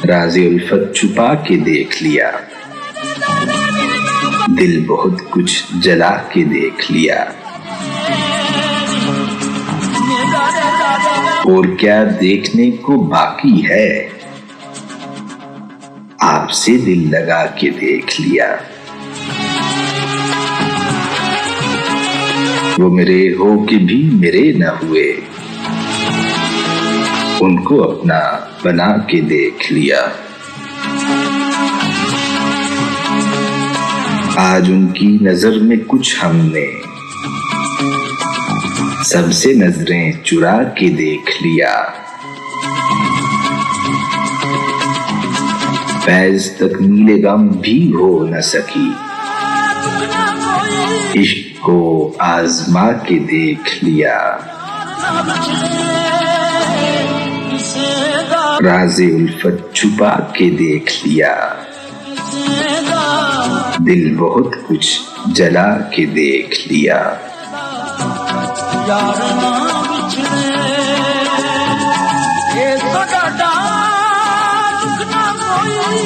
राज़े उल्फत छुपा के देख लिया, दिल बहुत कुछ जला के देख लिया। और क्या देखने को बाकी है, आपसे दिल लगा के देख लिया। वो मेरे हो के भी मेरे न हुए, उनको अपना बना के देख लिया। आज उनकी नजर में कुछ हमने सबसे नजरें चुरा के देख लिया। फैज़ तकमीले गम भी हो न सकी, इश्क को आजमा के देख लिया। राज़े उल्फत छुपा के देख लिया, दिल बहुत कुछ जला के देख लिया। यार ना बिछड़े ये तो डा दुख ना कोई